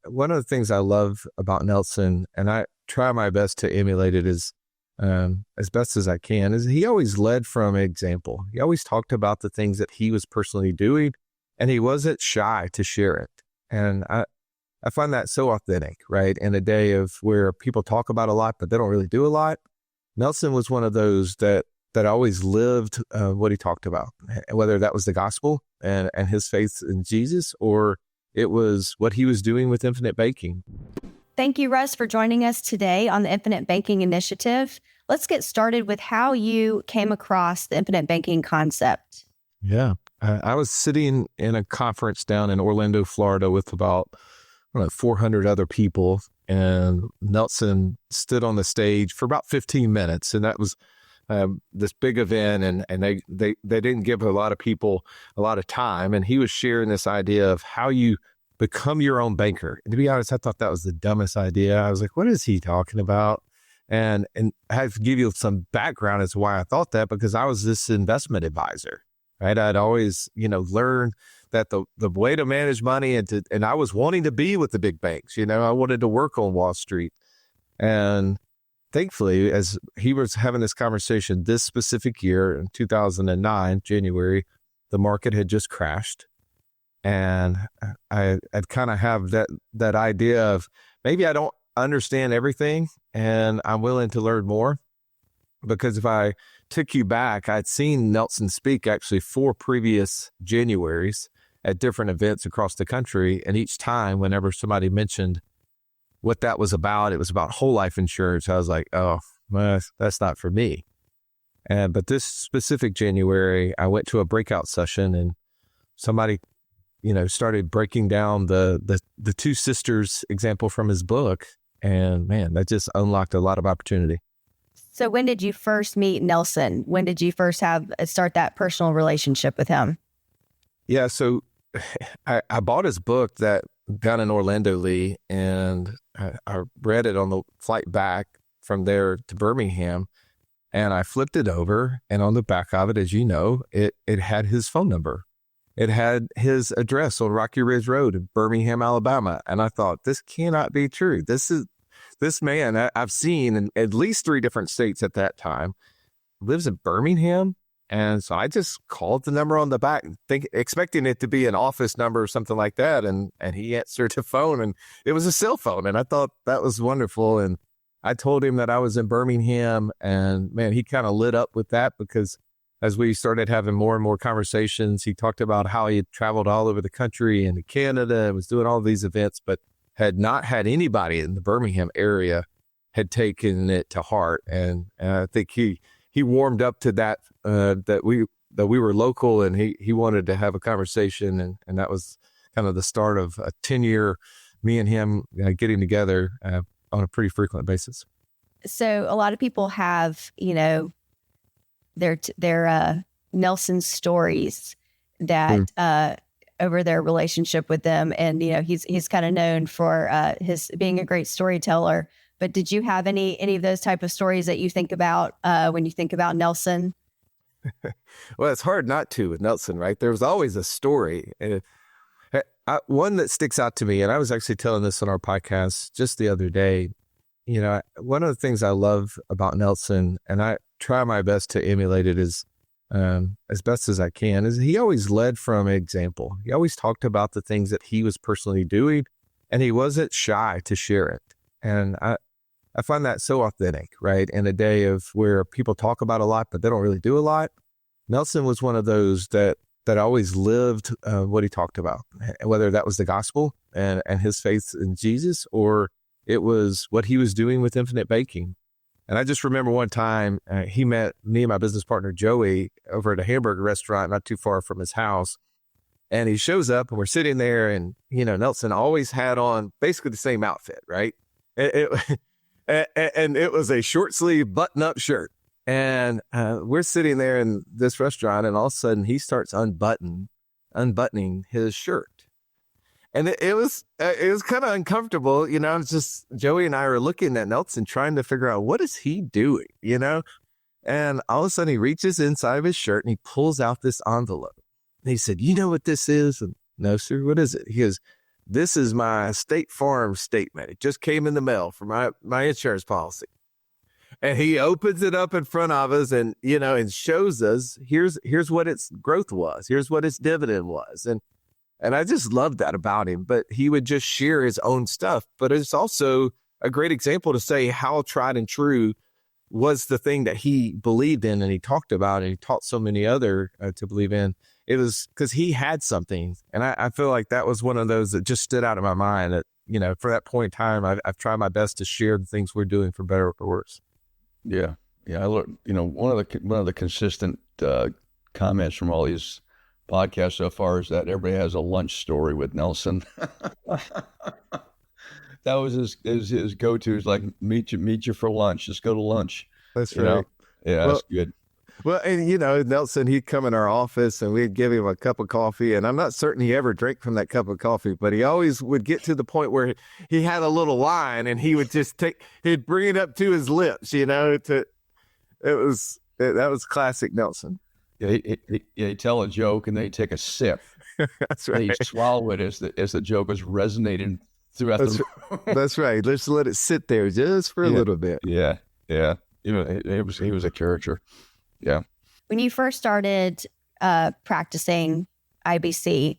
one of the things I love about Nelson, and I try my best to emulate it as best as I can, is he always led from example. He always talked about the things that he was personally doing, and he wasn't shy to share it. And I find that so authentic, right? In a day of where people talk about a lot, but they don't really do a lot. Nelson was one of those that always lived what he talked about, whether that was the gospel and his faith in Jesus, or it was what he was doing with infinite banking. Thank you, Russ, for joining us today on the Infinite Banking Initiative. Let's get started with how you came across the infinite banking concept. Yeah. I was sitting in a conference down in Orlando, Florida with about 400 other people, and Nelson stood on the stage for about 15 minutes. And that was this big event, and they didn't give a lot of people a lot of time. And he was sharing this idea of how you become your own banker. And to be honest, I thought that was the dumbest idea. I was like, what is he talking about? And I have to give you some background as to why I thought that, because I was this investment advisor, right? I'd always, learned that the way to manage money and I was wanting to be with the big banks. I wanted to work on Wall Street. And thankfully, as he was having this conversation this specific year in 2009, January, the market had just crashed. And I'd kind of have that idea of maybe I don't understand everything and I'm willing to learn more. Because if I took you back, I'd seen Nelson speak actually 4 previous Januaries at different events across the country. And each time, whenever somebody mentioned what that was about, it was about whole life insurance. I was like, oh, well, that's not for me. But this specific January, I went to a breakout session and somebody, started breaking down the two sisters example from his book. And man, that just unlocked a lot of opportunity. So when did you first meet Nelson? When did you first start that personal relationship with him? Yeah, so I bought his book that down in Orlando, Lee, and I read it on the flight back from there to Birmingham, and I flipped it over, and on the back of it, as you know, it had his phone number. It had his address on Rocky Ridge Road in Birmingham, Alabama, and I thought, this cannot be true. This man I've seen in at least 3 different states at that time lives in Birmingham. And so I just called the number on the back, expecting it to be an office number or something like that. And he answered the phone, and it was a cell phone. And I thought that was wonderful. And I told him that I was in Birmingham, and man, he kind of lit up with that, because as we started having more and more conversations, he talked about how he had traveled all over the country and to Canada and was doing all these events, but had not had anybody in the Birmingham area had taken it to heart. And I think he warmed up to that, that we were local, and he wanted to have a conversation. And that was kind of the start of a 10-year, me and him getting together on a pretty frequent basis. So a lot of people have, their Nelson stories that, over their relationship with them. And, he's kind of known for his being a great storyteller. But did you have any of those type of stories that you think about when you think about Nelson? Well, it's hard not to with Nelson, right? There was always a story. One that sticks out to me, and I was actually telling this on our podcast just the other day, one of the things I love about Nelson, and I try my best to emulate it as best as I can, is he always led from example. He always talked about the things that he was personally doing, and he wasn't shy to share it. And I find that so authentic, right? In a day of where people talk about a lot, but they don't really do a lot. Nelson was one of those that always lived what he talked about, whether that was the gospel and his faith in Jesus, or it was what he was doing with infinite banking. And I just remember one time he met me and my business partner, Joey, over at a hamburger restaurant not too far from his house. And he shows up and we're sitting there, and, Nelson always had on basically the same outfit, right? And it was a short sleeve button up shirt. And we're sitting there in this restaurant, and all of a sudden he starts unbuttoning his shirt. And it was kind of uncomfortable, It's just Joey and I were looking at Nelson trying to figure out, what is he doing, And all of a sudden he reaches inside of his shirt and he pulls out this envelope. And he said, "You know what this is?" And, "No, sir, what is it?" He goes, this is my State Farm statement. It just came in the mail for my insurance policy. And he opens it up in front of us and, and shows us, here's what its growth was. Here's what its dividend was. And I just loved that about him. But he would just share his own stuff. But it's also a great example to say how tried and true was the thing that he believed in and he talked about and he taught so many other to believe in. It was because he had something. And I feel like that was one of those that just stood out in my mind that, for that point in time, I've tried my best to share the things we're doing for better or for worse. Yeah. I learned, one of the consistent comments from all these podcasts so far is that everybody has a lunch story with Nelson. That was his go-to. Is like meet you for lunch. Just go to lunch. That's right. Yeah, that's good. Well, and Nelson, he'd come in our office and we'd give him a cup of coffee. And I'm not certain he ever drank from that cup of coffee, but he always would get to the point where he had a little line and he would just he'd bring it up to his lips, that was classic Nelson. Yeah, he'd tell a joke and then he'd take a sip. That's right. He'd swallow it as the joke was resonating throughout the room. That's right. Let's let it sit there just for a little bit. Yeah. He was a character. Yeah. When you first started practicing IBC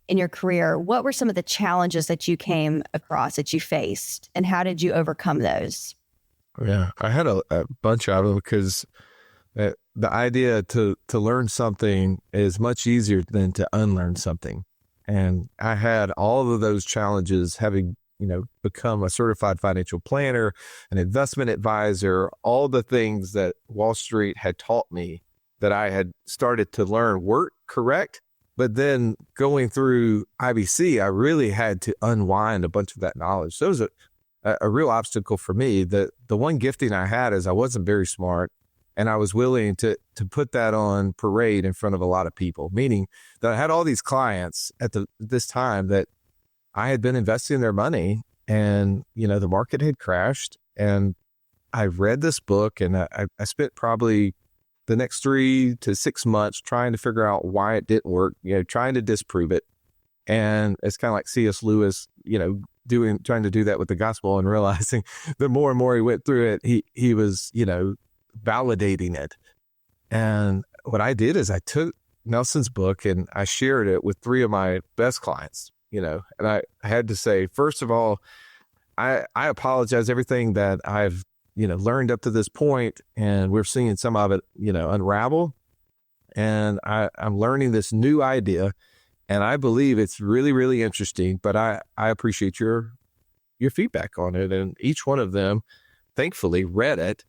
in your career, what were some of the challenges that you came across, that you faced, and how did you overcome those? Yeah, I had a bunch of them because the idea to learn something is much easier than to unlearn something. And I had all of those challenges having, become a certified financial planner, an investment advisor, all the things that Wall Street had taught me that I had started to learn work correct. But then going through IBC, I really had to unwind a bunch of that knowledge. So it was a real obstacle for me. The one gifting I had is I wasn't very smart. And I was willing to put that on parade in front of a lot of people, meaning that I had all these clients at this time that I had been investing their money and, the market had crashed. And I read this book and I spent probably the next 3 to 6 months trying to figure out why it didn't work, trying to disprove it. And it's kind of like C.S. Lewis, trying to do that with the gospel and realizing the more and more he went through it, he was, validating it. And what I did is I took Nelson's book and I shared it with 3 of my best clients, and I had to say, first of all, I apologize everything that I've, learned up to this point, and we're seeing some of it, unravel. And I'm learning this new idea and I believe it's really, really interesting, but I appreciate your feedback on it. And each one of them thankfully read it.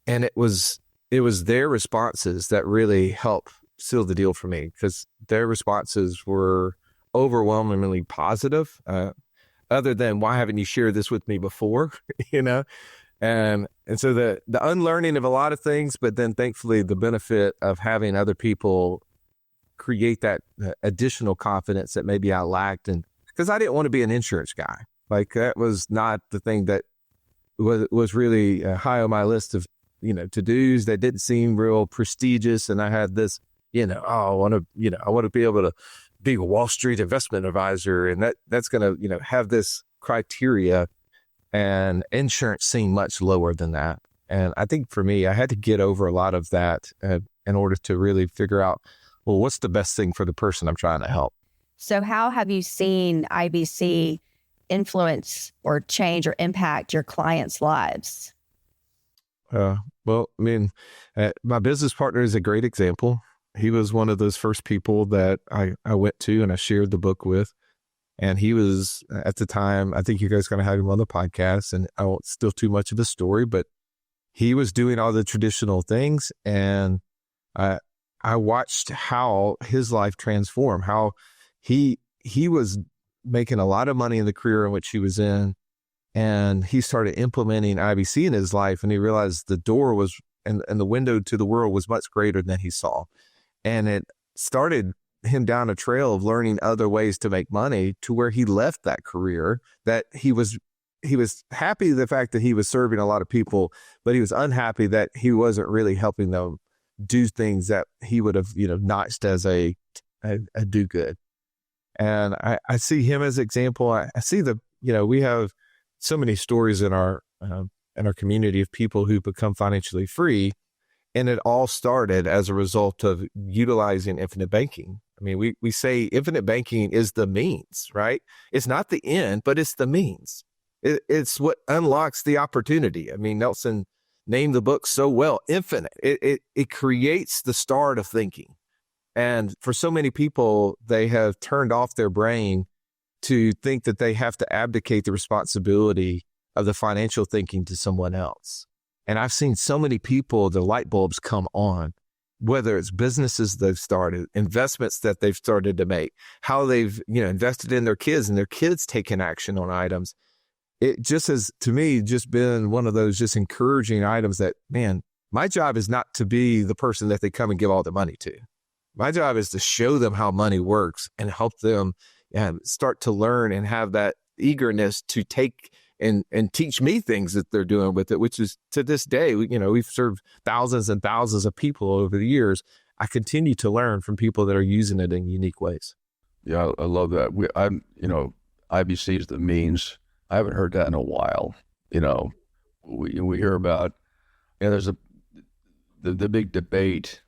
And it was their responses that really helped seal the deal for me, because their responses were overwhelmingly positive, other than, why haven't you shared this with me before? And so the unlearning of a lot of things, but then thankfully the benefit of having other people create that additional confidence that maybe I lacked. And because I didn't want to be an insurance guy, like that was not the thing that was really high on my list of to-dos that didn't seem real prestigious. And I had this, I want to be able to be a Wall Street investment advisor. And that's going to, have this criteria, and insurance seemed much lower than that. And I think for me, I had to get over a lot of that in order to really figure out, well, what's the best thing for the person I'm trying to help? So how have you seen IBC influence or change or impact your clients' lives? Well, I mean, my business partner is a great example. He was one of those first people that I went to and I shared the book with. And he was, at the time, I think you guys are going to have him on the podcast, and I won't steal too much of his story, but he was doing all the traditional things. And I watched how his life transformed, how he was making a lot of money in the career in which he was in. And he started implementing IBC in his life, and he realized the door was, and the window to the world was much greater than he saw. And it started him down a trail of learning other ways to make money, to where he left that career that he was happy the fact that he was serving a lot of people, but he was unhappy that he wasn't really helping them do things that he would have, notched as a do good. And I see him as an example. I see we have so many stories in our community of people who become financially free. And it all started as a result of utilizing infinite banking. I mean, we say infinite banking is the means, right? It's not the end, but it's the means. It's what unlocks the opportunity. I mean, Nelson named the book so well, Infinite. It creates the start of thinking. And for so many people, they have turned off their brain to think that they have to abdicate the responsibility of the financial thinking to someone else. And I've seen so many people, the light bulbs come on, whether it's businesses they've started, investments that they've started to make, how they've, invested in their kids and their kids taking action on items. It just has, to me, just been one of those just encouraging items that, man, my job is not to be the person that they come and give all the money to. My job is to show them how money works and help them start to learn and have that eagerness to take and teach me things that they're doing with it, which is to this day, we've served thousands and thousands of people over the years. I continue to learn from people that are using it in unique ways. Yeah, I love that. IBC is the means. I haven't heard that in a while. We hear about, there's the big debate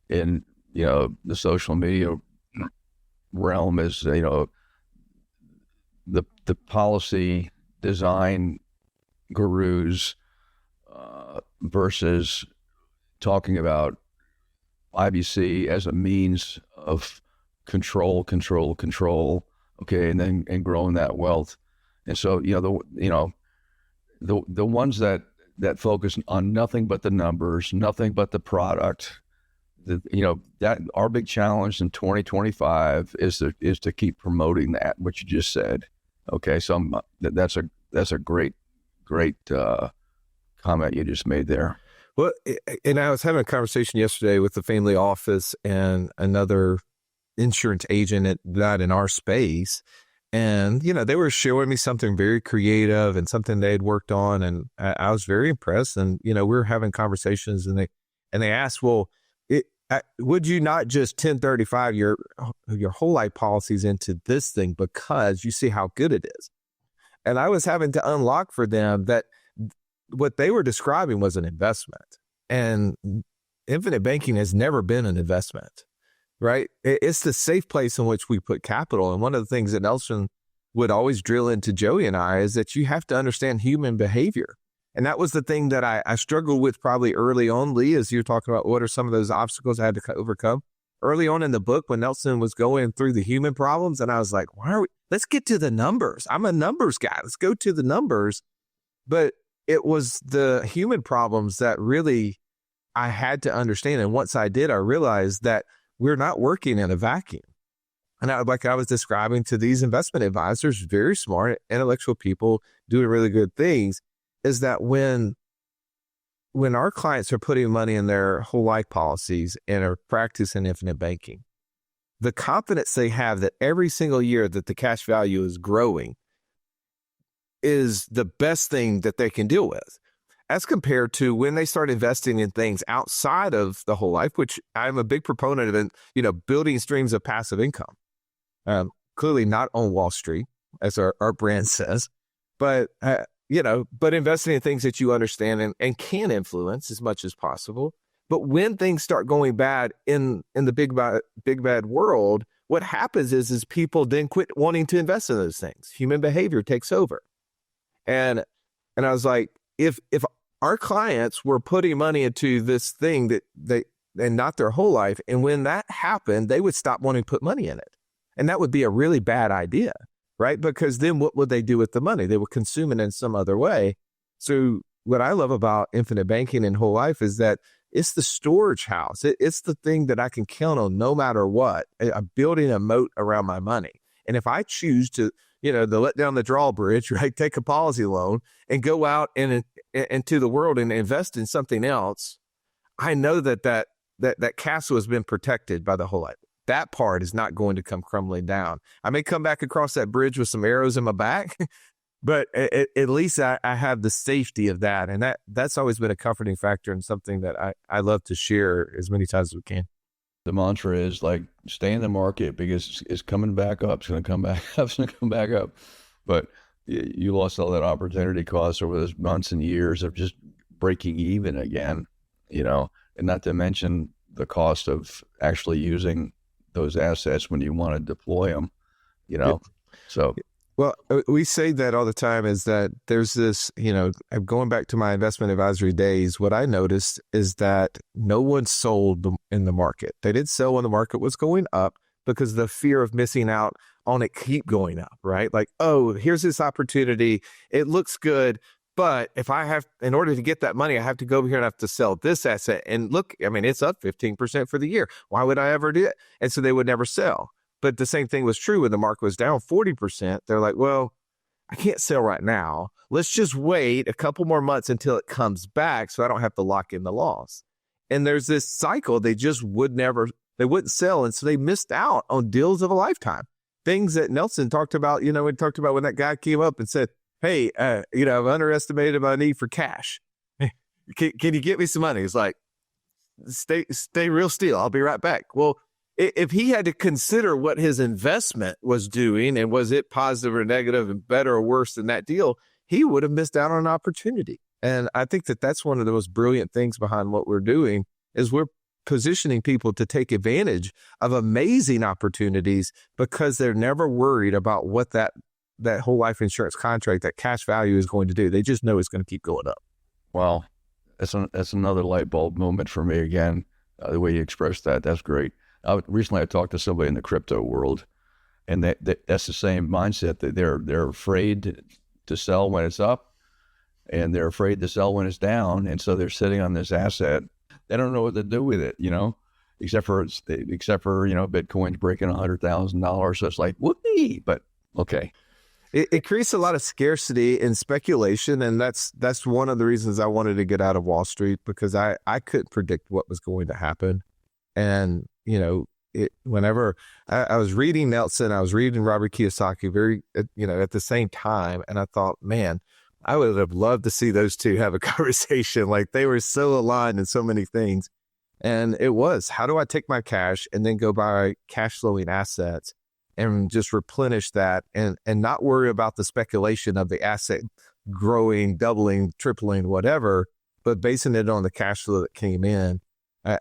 in, the social media realm is, the policy design gurus versus talking about IBC as a means of control, okay, and growing that wealth. And so, the ones that focus on nothing but the numbers, nothing but the product, that our big challenge in 2025 is to keep promoting that, what you just said. Okay, so that's a great comment you just made there. Well, and I was having a conversation yesterday with the family office and another insurance agent not in our space. And, they were showing me something very creative and something they had worked on. And I was very impressed. And, we were having conversations and they asked, well, would you not just 1035 your whole life policies into this thing because you see how good it is? And I was having to unlock for them that what they were describing was an investment. And infinite banking has never been an investment, right? It's the safe place in which we put capital. And one of the things that Nelson would always drill into Joey and I is that you have to understand human behavior. And that was the thing that I struggled with probably early on, Lee, as you're talking about what are some of those obstacles I had to overcome. Early on in the book when Nelson was going through the human problems, and I was like, let's get to the numbers. I'm a numbers guy. Let's go to the numbers. But it was the human problems that really I had to understand. And once I did, I realized that we're not working in a vacuum. And like I was describing to these investment advisors, very smart, intellectual people doing really good things, is that when our clients are putting money in their whole life policies and are practicing infinite banking, the confidence they have that every single year that the cash value is growing is the best thing that they can deal with, as compared to when they start investing in things outside of the whole life, which I'm a big proponent of, building streams of passive income. Clearly not on Wall Street, as our brand says, but investing in things that you understand and can influence as much as possible. But when things start going bad in the big bad world, what happens is people then quit wanting to invest in those things. Human behavior takes over. And I was like, if our clients were putting money into this thing that and not their whole life, and when that happened, they would stop wanting to put money in it. And that would be a really bad idea, right? Because then what would they do with the money? They would consume it in some other way. So what I love about infinite banking and whole life is that it's the storage house. It's the thing that I can count on no matter what. I'm building a moat around my money. And if I choose to, to let down the drawbridge, right, take a policy loan and go out and into the world and invest in something else, I know that castle has been protected by the whole life. That part is not going to come crumbling down. I may come back across that bridge with some arrows in my back, but at least I have the safety of that. And that's always been a comforting factor and something that I love to share as many times as we can. The mantra is like, stay in the market because it's coming back up. It's going to come back up. It's going to come back up. But you lost all that opportunity cost over those months and years of just breaking even again, and not to mention the cost of actually using those assets when you want to deploy them, So, well, we say that all the time is that there's this, going back to my investment advisory days, what I noticed is that no one sold in the market. They didn't sell when the market was going up because the fear of missing out on it keep going up, right? Like, oh, here's this opportunity. It looks good. But in order to get that money, I have to go over here and I have to sell this asset. And look, I mean, it's up 15% for the year. Why would I ever do it? And so they would never sell. But the same thing was true when the market was down 40%. They're like, well, I can't sell right now. Let's just wait a couple more months until it comes back so I don't have to lock in the loss. And there's this cycle. They wouldn't sell. And so they missed out on deals of a lifetime. Things that Nelson talked about, we talked about when that guy came up and said, hey, I've underestimated my need for cash. Can you get me some money? It's like, stay real still. I'll be right back. Well, if he had to consider what his investment was doing and was it positive or negative and better or worse than that deal, he would have missed out on an opportunity. And I think that that's one of the most brilliant things behind what we're doing is we're positioning people to take advantage of amazing opportunities because they're never worried about what that whole life insurance contract, that cash value is going to do. They just know it's going to keep going up. Wow. That's another light bulb moment for me again. The way you expressed that, that's great. Recently, I talked to somebody in the crypto world, and that's the same mindset. That they're afraid to sell when it's up, and they're afraid to sell when it's down, and so they're sitting on this asset. They don't know what to do with it, except for Bitcoin's breaking $100,000. So it's like, whoopee! But okay. It creates a lot of scarcity and speculation, and that's one of the reasons I wanted to get out of Wall Street because I couldn't predict what was going to happen. And whenever I was reading Nelson, I was reading Robert Kiyosaki at the same time. And I thought, man, I would have loved to see those two have a conversation. Like they were so aligned in so many things. And it was, how do I take my cash and then go buy cash flowing assets and just replenish that and not worry about the speculation of the asset growing, doubling, tripling, whatever, but basing it on the cash flow that came in.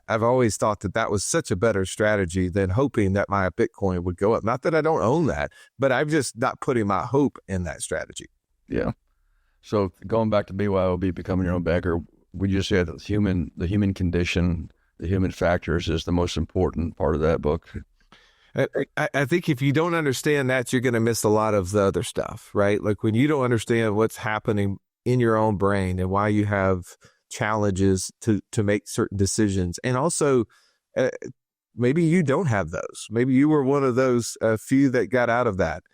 I've always thought that was such a better strategy than hoping that my Bitcoin would go up. Not that I don't own that, but I'm just not putting my hope in that strategy. Yeah. So going back to BYOB, becoming your own banker, would you say that the human condition, the human factors is the most important part of that book? I think if you don't understand that, you're going to miss a lot of the other stuff, right? Like when you don't understand what's happening in your own brain and why you have challenges to make certain decisions. And also, maybe you don't have those. Maybe you were one of those few that got out of that.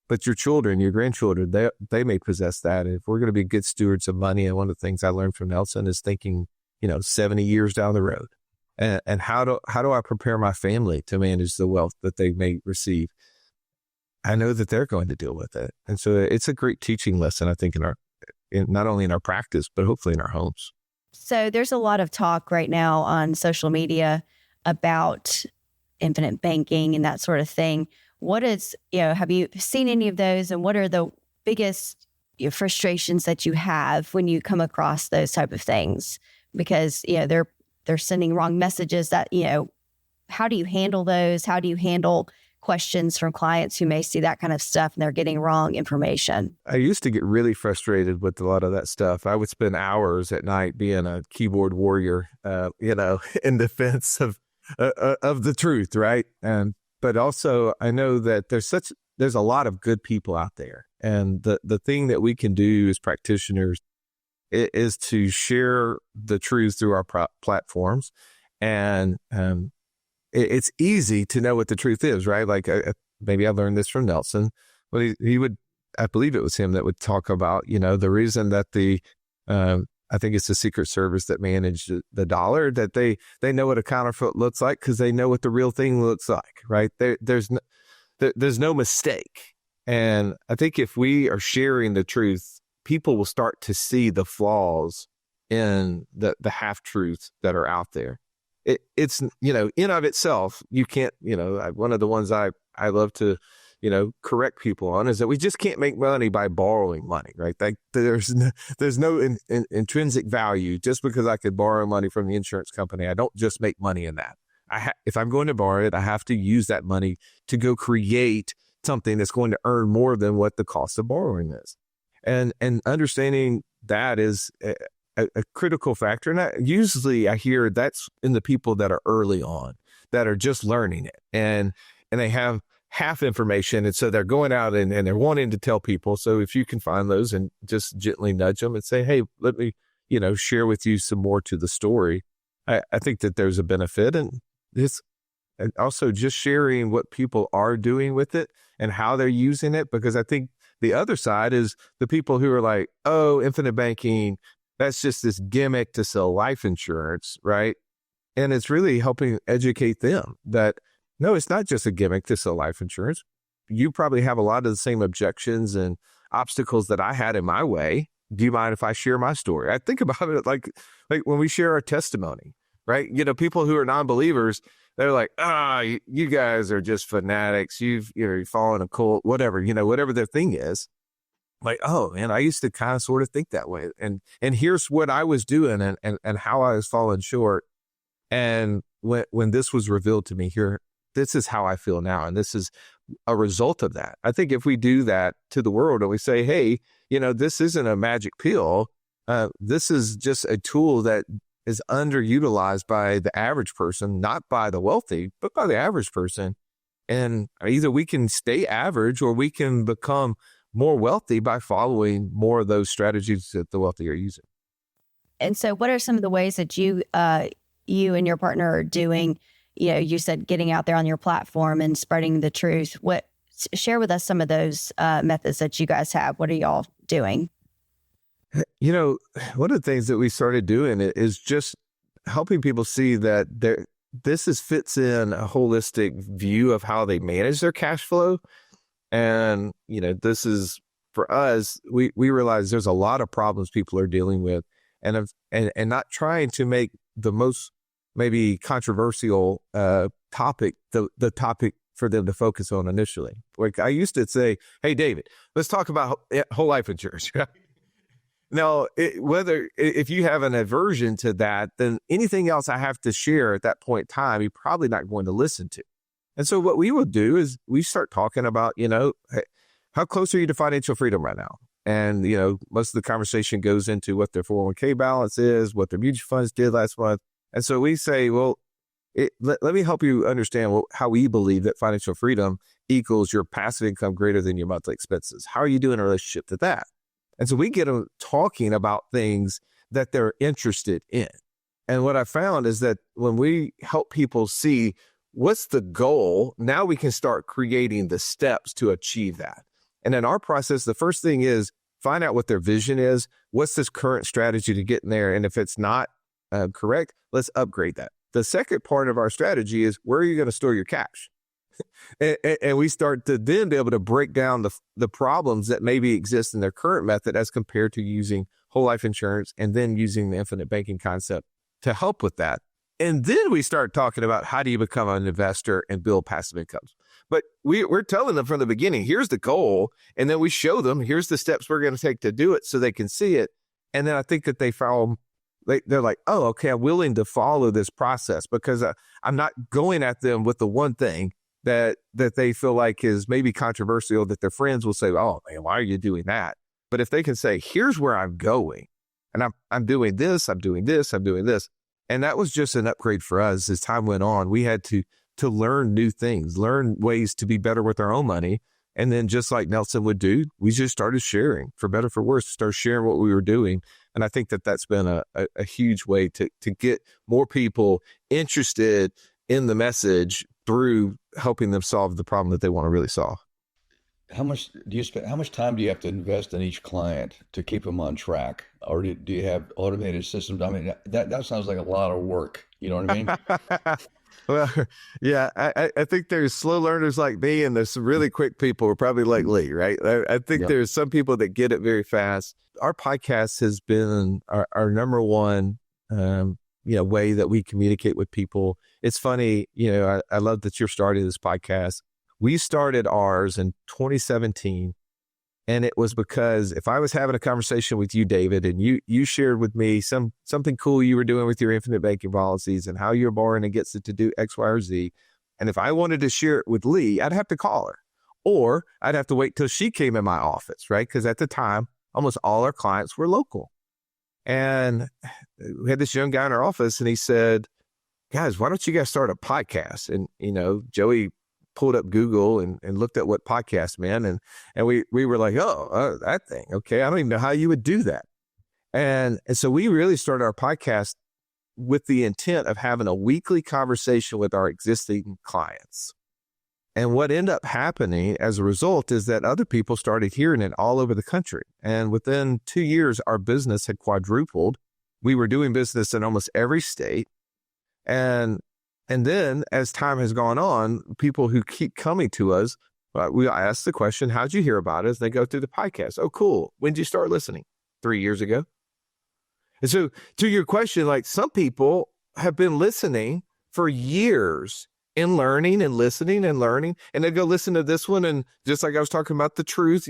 But your children, your grandchildren, they may possess that. And if we're going to be good stewards of money, and one of the things I learned from Nelson is thinking, 70 years down the road. And how do I prepare my family to manage the wealth that they may receive? I know that they're going to deal with it. And so it's a great teaching lesson, I think, not only in our practice, but hopefully in our homes. So there's a lot of talk right now on social media about infinite banking and that sort of thing. What is, have you seen any of those, and what are the biggest frustrations that you have when you come across those type of things? Because, they're sending wrong messages that, how do you handle those? How do you handle questions from clients who may see that kind of stuff and they're getting wrong information? I used to get really frustrated with a lot of that stuff. I would spend hours at night being a keyboard warrior, in defense of the truth, right? But also I know that there's a lot of good people out there. And the thing that we can do as practitioners is to share the truth through our platforms. And it's easy to know what the truth is, right? Like maybe I learned this from Nelson, but he would, I believe it was him that would talk about, the reason that I think it's the Secret Service that managed the dollar, that they know what a counterfeit looks like because they know what the real thing looks like, right? There's no mistake. And I think if we are sharing the truth, people will start to see the flaws in the half-truths that are out there. it's, in of itself, you can't, one of the ones I love to, correct people on is that we just can't make money by borrowing money, right? Like there's no intrinsic value just because I could borrow money from the insurance company. I don't just make money in that. If I'm going to borrow it, I have to use that money to go create something that's going to earn more than what the cost of borrowing is. And understanding that is a critical factor. And usually I hear that's in the people that are early on, that are just learning it. And they have half information. And so they're going out and they're wanting to tell people. So if you can find those and just gently nudge them and say, hey, let me, share with you some more to the story. I think that there's a benefit. And also just sharing what people are doing with it and how they're using it. Because I think the other side is the people who are like, oh, infinite banking, that's just this gimmick to sell life insurance, right? And it's really helping educate them that, no, it's not just a gimmick to sell life insurance. You probably have a lot of the same objections and obstacles that I had in my way. Do you mind if I share my story? I think about it like when we share our testimony, right? People who are non-believers, they're like, you guys are just fanatics. You fall in a cult, whatever, whatever their thing is. Like, oh man, I used to kind of sort of think that way. And here's what I was doing and how I was falling short. And when this was revealed to me here, this is how I feel now. And this is a result of that. I think if we do that to the world and we say, hey, this isn't a magic pill. This is just a tool that is underutilized by the average person, not by the wealthy, but by the average person. And either we can stay average or we can become more wealthy by following more of those strategies that the wealthy are using. And so what are some of the ways that you and your partner are doing? You said getting out there on your platform and spreading the truth. Share with us some of those methods that you guys have. What are y'all doing? One of the things that we started doing is just helping people see that this fits in a holistic view of how they manage their cash flow. And, this is, for us, we realize there's a lot of problems people are dealing with and not trying to make the most maybe controversial topic, the topic for them to focus on initially. Like I used to say, hey, David, let's talk about whole life insurance. Now, if you have an aversion to that, then anything else I have to share at that point in time, you're probably not going to listen to. And so what we will do is we start talking about, hey, how close are you to financial freedom right now? And, most of the conversation goes into what their 401k balance is, what their mutual funds did last month. And so we say, well, let me help you understand how we believe that financial freedom equals your passive income greater than your monthly expenses. How are you doing in relationship to that? And so we get them talking about things that they're interested in. And what I found is that when we help people see what's the goal, now we can start creating the steps to achieve that. And in our process, the first thing is find out what their vision is. What's this current strategy to get in there? And if it's not correct, let's upgrade that. The second part of our strategy is where are you going to store your cash? and we start to then be able to break down the problems that maybe exist in their current method as compared to using whole life insurance and then using the infinite banking concept to help with that. And then we start talking about how do you become an investor and build passive incomes. But we're telling them from the beginning, here's the goal. And then we show them, here's the steps we're going to take to do it so they can see it. And then I think that they follow, they're like, oh, okay, I'm willing to follow this process because I'm not going at them with the one thing that they feel like is maybe controversial that their friends will say, oh, man, why are you doing that? But if they can say, here's where I'm going and I'm doing this, I'm doing this, I'm doing this. And that was just an upgrade for us as time went on. We had to learn new things, learn ways to be better with our own money. And then just like Nelson would do, we just started sharing, for better, for worse, start sharing what we were doing. And I think that that's been a huge way to get more people interested in the message through helping them solve the problem that they want to really solve. How much time do you have to invest in each client to keep them on track? Or do you have automated systems? I mean, that sounds like a lot of work. You know what I mean? Well, yeah, I think there's slow learners like me and there's some really quick people who are probably like Lee, right? I think there's some people that get it very fast. Our podcast has been our number one way that we communicate with people. It's funny, I love that you're starting this podcast. We started ours in 2017. And it was because if I was having a conversation with you, David, and you shared with me something cool you were doing with your infinite banking policies and how you're borrowing against it to do X, Y, or Z. And if I wanted to share it with Lee, I'd have to call her, or I'd have to wait till she came in my office, right? Because at the time, almost all our clients were local. And we had this young guy in our office, and he said, guys, why don't you guys start a podcast? And, Joey pulled up Google and looked at what podcast meant. And we were like, that thing. Okay. I don't even know how you would do that. And so we really started our podcast with the intent of having a weekly conversation with our existing clients. And what ended up happening as a result is that other people started hearing it all over the country. And within 2 years, our business had quadrupled. We were doing business in almost every state. And then as time has gone on, people who keep coming to us, we ask the question, how'd you hear about us? They go through the podcast. Oh, cool. When did you start listening? 3 years ago. And so to your question, like some people have been listening for years and learning and listening and learning, and they go listen to this one. And just like I was talking about the truth,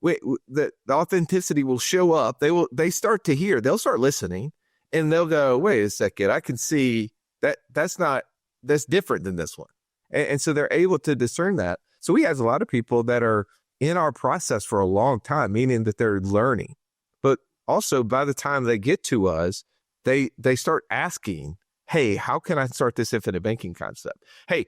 the authenticity will show up. They start to hear, they'll start listening and they'll go, wait a second, I can see that's different than this one. And so they're able to discern that. So we have a lot of people that are in our process for a long time, meaning that they're learning. But also by the time they get to us, they start asking, hey, how can I start this infinite banking concept? Hey,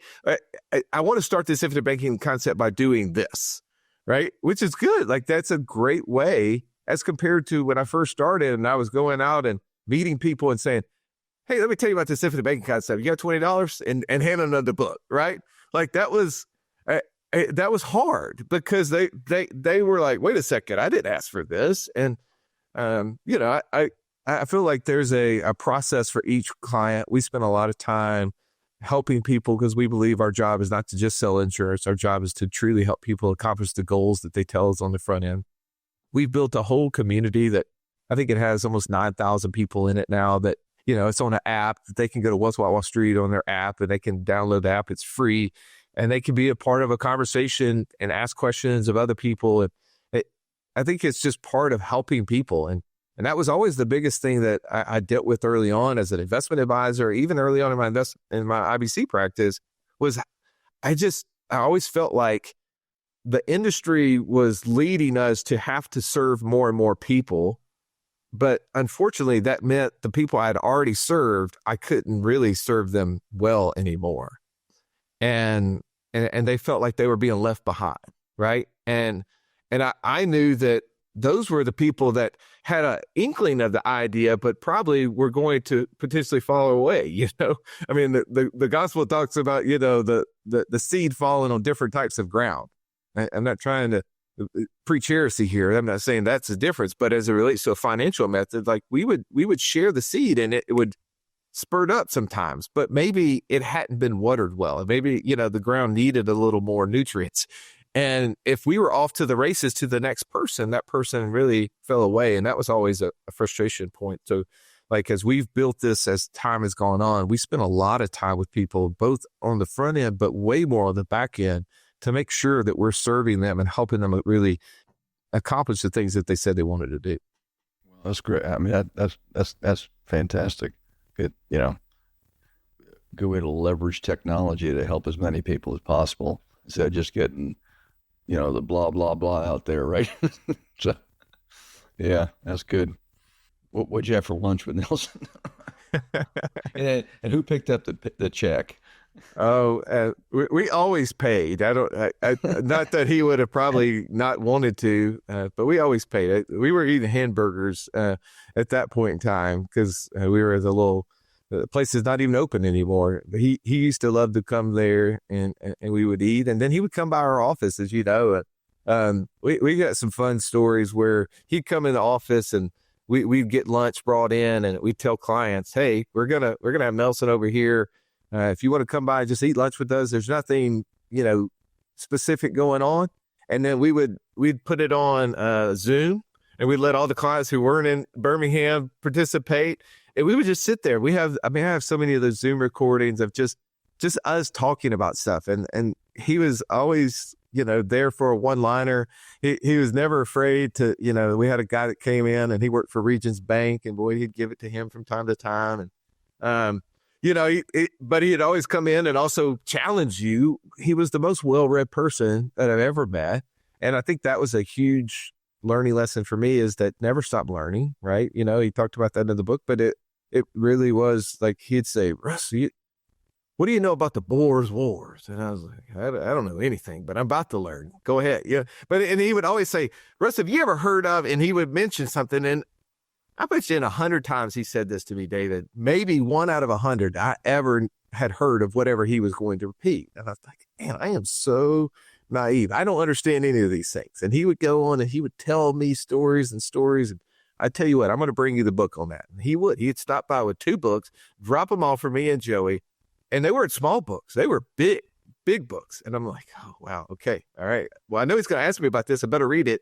I want to start this infinite banking concept by doing this, right? Which is good. Like that's a great way as compared to when I first started and I was going out and meeting people and saying, hey, let me tell you about this infinite banking concept. You got $20 and handing them the book, right? Like that was hard because they were like, wait a second, I didn't ask for this. And, I feel like there's a process for each client. We spend a lot of time helping people because we believe our job is not to just sell insurance. Our job is to truly help people accomplish the goals that they tell us on the front end. We've built a whole community that I think it has almost 9,000 people in it now that, it's on an app that they can go to What's Wall Street on their app and they can download the app. It's free and they can be a part of a conversation and ask questions of other people. And I think it's just part of helping people. And that was always the biggest thing that I dealt with early on as an investment advisor, even early on in my IBC practice was I always felt like the industry was leading us to have to serve more and more people. But unfortunately, that meant the people I had already served, I couldn't really serve them well anymore. And they felt like they were being left behind, right? And I knew that those were the people that had an inkling of the idea, but probably were going to potentially fall away, I mean, the gospel talks about, the seed falling on different types of ground. I'm not trying to preach heresy here. I'm not saying that's the difference, but as it relates to a financial method, like we would share the seed and it would spurt up sometimes, but maybe it hadn't been watered well. And maybe, the ground needed a little more nutrients. And if we were off to the races to the next person, that person really fell away. And that was always a frustration point. So like, as we've built this, as time has gone on, we spent a lot of time with people, both on the front end, but way more on the back end to make sure that we're serving them and helping them really accomplish the things that they said they wanted to do. Well, that's great. I mean, that's fantastic. Good, good way to leverage technology to help as many people as possible instead of just getting, the blah, blah, blah out there, right? So, yeah, that's good. What'd you have for lunch with Nelson? and who picked up the check? Oh, we always paid. Not that he would have probably not wanted to, but we always paid. We were eating hamburgers at that point in time because we were the place is not even open anymore. He used to love to come there and we would eat, and then he would come by our office, as you know. We got some fun stories where he'd come in the office and we'd get lunch brought in, and we'd tell clients, "Hey, we're gonna have Nelson over here. If you want to come by and just eat lunch with us, there's nothing, specific going on." And then we'd put it on Zoom, and we'd let all the clients who weren't in Birmingham participate. And we would just sit there. I have so many of those Zoom recordings of just us talking about stuff. And he was always, there for a one-liner. He was never afraid to, we had a guy that came in and he worked for Regions Bank, and boy, he'd give it to him from time to time. And, but he had always come in and also challenge you. He was the most well-read person that I've ever met. And I think that was a huge learning lesson for me, is that never stop learning, right? He talked about that in the book, but it really was like, he'd say, Russ, what do you know about the Boers Wars? And I was like, I don't know anything, but I'm about to learn. Go ahead. Yeah. And he would always say, Russ, have you ever heard of, and he would mention something. And I bet you in 100 times he said this to me, David, maybe 1 out of 100 I ever had heard of whatever he was going to repeat. And I was like, man, I am so naive. I don't understand any of these things. And he would go on and he would tell me stories and stories. And I tell you what, I'm going to bring you the book on that. And he'd stop by with 2 books, drop them off for me and Joey. And they weren't small books. They were big books. And I'm like, oh, wow. Okay. All right. Well, I know he's going to ask me about this. I better read it.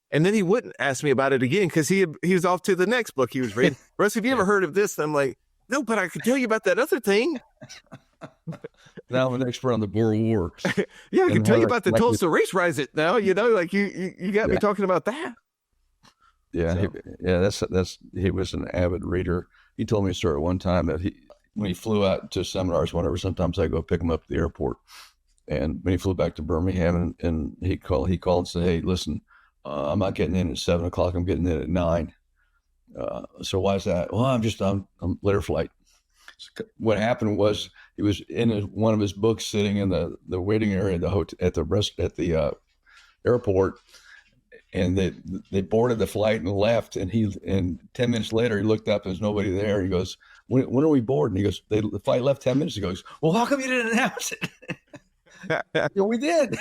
And then he wouldn't ask me about it again because he was off to the next book he was reading. Russ, have you ever heard of this? And I'm like, no, but I could tell you about that other thing. Now I'm an expert on the Boer War. Yeah, I can tell you about the Tulsa race riots now. You got me talking about that. Yeah, so. He was an avid reader. He told me a story one time that when he flew out to seminars, whatever, sometimes I go pick him up at the airport. And when he flew back to Birmingham, and he called and said, hey, listen, I'm not getting in at 7 o'clock. I'm getting in at 9. So why is that? Well, I'm later flight. So what happened was he was in one of his books sitting in the waiting area at the airport. And they boarded the flight and left. And 10 minutes later, he looked up and there's nobody there. He goes, when are we boarding? He goes, the flight left 10 minutes ago. He goes, well, how come you didn't announce it? Yeah, we did.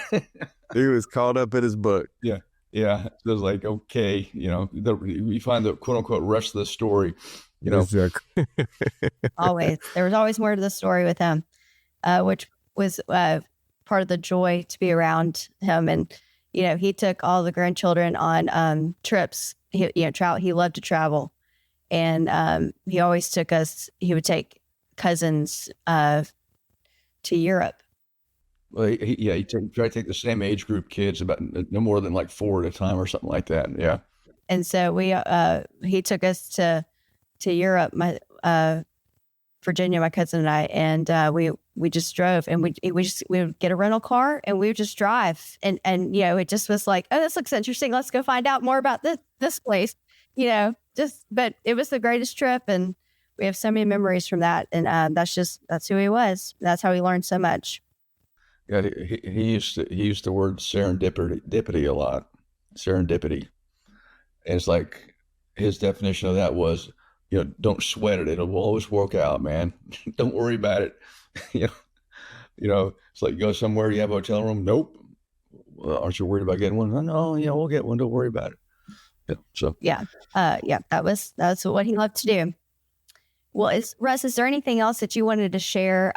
He was caught up in his book. Yeah. Yeah. So it was like, okay, we find the quote unquote rest of the story, Exactly. Always. There was always more to the story with him, which was part of the joy to be around him. And, he took all the grandchildren on trips. He loved to travel. And he always he would take cousins to Europe. Well, he tried to take the same age group kids, about no more than like 4 at a time or something like that. Yeah. And so he took us to Europe, Virginia, my cousin and I, and we just drove, and we would get a rental car and we would just drive. And it just was like, oh, this looks interesting. Let's go find out more about this place, but it was the greatest trip, and we have so many memories from that. And that's who he was. That's how he learned so much. Yeah, he used the word serendipity a lot. Serendipity, and it's like his definition of that was, don't sweat it. It'll always work out, man. Don't worry about it. It's like you go somewhere, you have a hotel room. Nope. Well, aren't you worried about getting one? No, we'll get one. Don't worry about it. That's what he loved to do. Well, Russ, is there anything else that you wanted to share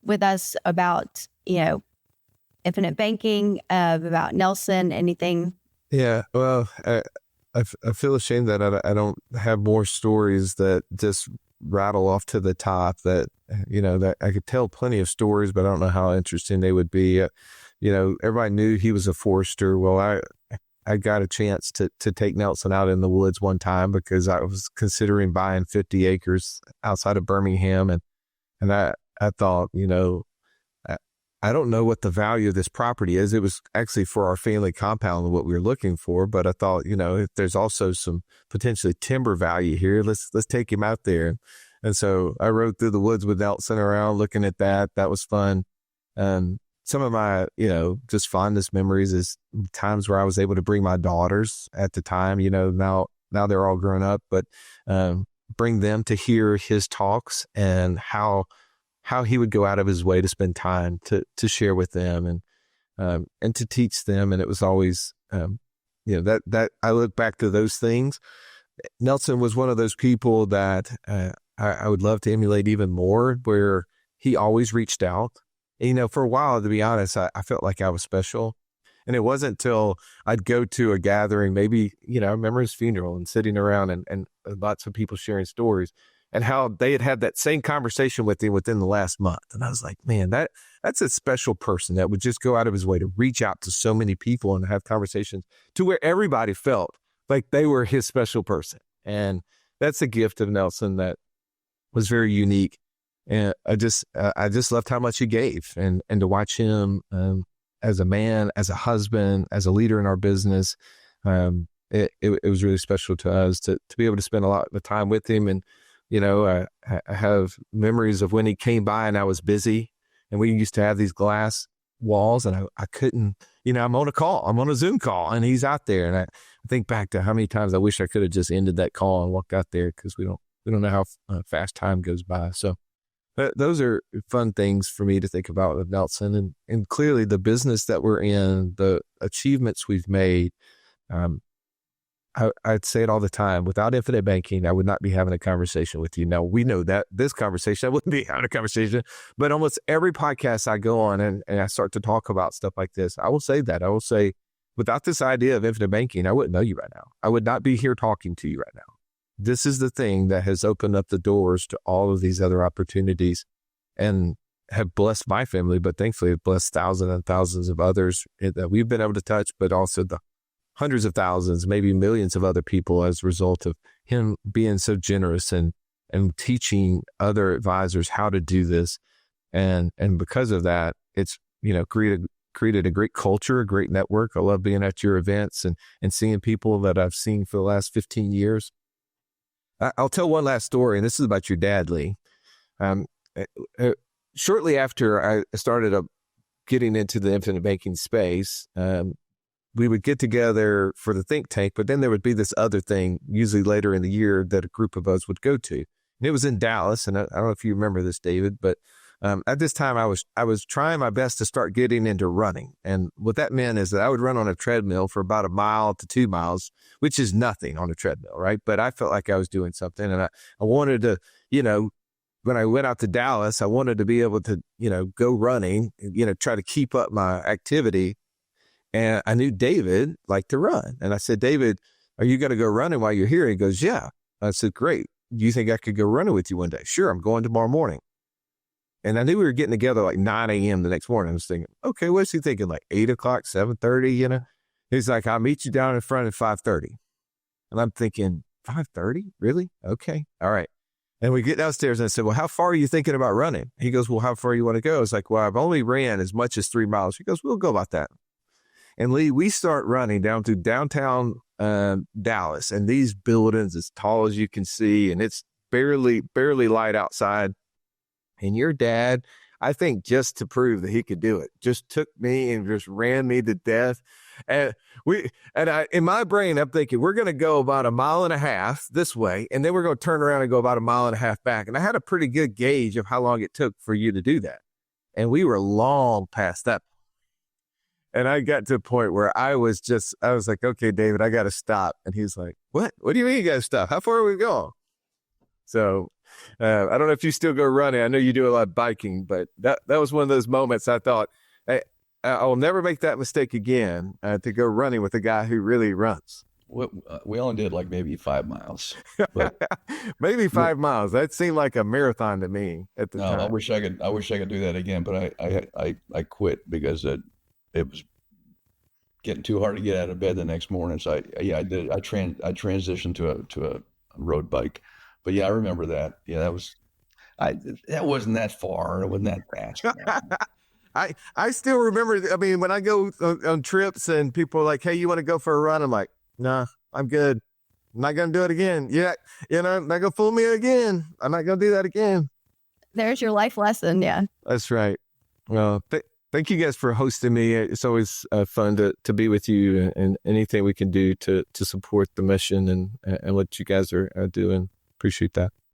with us about, infinite banking, about Nelson, anything? Yeah, well, I feel ashamed that I don't have more stories that just rattle off to the top that, that I could tell plenty of stories, but I don't know how interesting they would be. Everybody knew he was a forester. Well, I got a chance to take Nelson out in the woods one time because I was considering buying 50 acres outside of Birmingham. And I thought, I don't know what the value of this property is. It was actually for our family compound and what we were looking for. But I thought, if there's also some potentially timber value here, let's take him out there. And so I rode through the woods with Nelson around looking at that. That was fun. Some of my, just fondest memories is times where I was able to bring my daughters at the time, now they're all grown up, but bring them to hear his talks and how he would go out of his way to spend time to share with them and to teach them. And it was always, that I look back to those things. Nelson was one of those people that I would love to emulate even more, where he always reached out. And, for a while, to be honest, I felt like I was special. And it wasn't until I'd go to a gathering, maybe, I remember his funeral and sitting around and lots of people sharing stories. and how they had that same conversation with him within the last month. And I was like, man, that's a special person that would just go out of his way to reach out to so many people and have conversations to where everybody felt like they were his special person. And that's a gift of Nelson that was very unique. And I just loved how much he gave, and to watch him as a man, as a husband, as a leader in our business. It was really special to us to be able to spend a lot of time with him. And, I have memories of when he came by and I was busy, and we used to have these glass walls, and I couldn't, I'm on a Zoom call, and he's out there. And I think back to how many times I wish I could have just ended that call and walked out there, because we don't know how fast time goes by. So those are fun things for me to think about with Nelson, and clearly the business that we're in, the achievements we've made. I'd say it all the time. Without infinite banking, I would not be having a conversation with you. Now, we know that this conversation, I wouldn't be having a conversation, but almost every podcast I go on and I start to talk about stuff like this, I will say that. I will say, without this idea of infinite banking, I wouldn't know you right now. I would not be here talking to you right now. This is the thing that has opened up the doors to all of these other opportunities and have blessed my family, but thankfully have blessed thousands and thousands of others that we've been able to touch, but also the hundreds of thousands, maybe millions of other people as a result of him being so generous and teaching other advisors how to do this. And because of that, it's, created a great culture, a great network. I love being at your events and seeing people that I've seen for the last 15 years. I'll tell one last story, and this is about your dad, Lee. Shortly after I started getting into the infinite banking space, we would get together for the think tank, but then there would be this other thing, usually later in the year, that a group of us would go to. And it was in Dallas, and I don't know if you remember this, David, but at this time I was trying my best to start getting into running. And what that meant is that I would run on a treadmill for about 1 mile to 2 miles, which is nothing on a treadmill, right? But I felt like I was doing something, and I wanted to, when I went out to Dallas, I wanted to be able to, go running, try to keep up my activity. And I knew David liked to run. And I said, David, are you going to go running while you're here? He goes, yeah. I said, great. Do you think I could go running with you one day? Sure, I'm going tomorrow morning. And I knew we were getting together like 9 a.m. the next morning. I was thinking, okay, what's he thinking? Like 8 o'clock, 7:30, He's like, I'll meet you down in front at 5:30. And I'm thinking, 5:30? Really? Okay. All right. And we get downstairs and I said, well, how far are you thinking about running? He goes, well, how far you want to go? I was like, well, I've only ran as much as 3 miles. He goes, we'll go about that. And Lee, we start running down to downtown Dallas, and these buildings as tall as you can see, and it's barely light outside. And your dad, I think just to prove that he could do it, just took me and just ran me to death. And in my brain, I'm thinking we're going to go about 1.5 miles this way, and then we're going to turn around and go about 1.5 miles back. And I had a pretty good gauge of how long it took for you to do that. And we were long past that. And I got to a point where I was like, okay, David, I got to stop. And he's like, what? What do you mean you got to stop? How far are we going? So I don't know if you still go running. I know you do a lot of biking, but that was one of those moments I thought, hey, I will never make that mistake again to go running with a guy who really runs. We only did like maybe 5 miles. But maybe 5 miles. That seemed like a marathon to me at the time. I wish I could do that again, but I quit because it was getting too hard to get out of bed the next morning. So I did. I transitioned to a road bike. But yeah, I remember that. Yeah, that wasn't that far. It wasn't that fast. I still remember. I mean, when I go on trips and people are like, "Hey, you want to go for a run?" I'm like, "Nah, I'm good. I'm not gonna do it again. Yeah, not gonna fool me again. I'm not gonna do that again." There's your life lesson. Yeah, that's right. Well, thank you guys for hosting me. It's always fun to be with you, and anything we can do to support the mission and what you guys are doing. Appreciate that.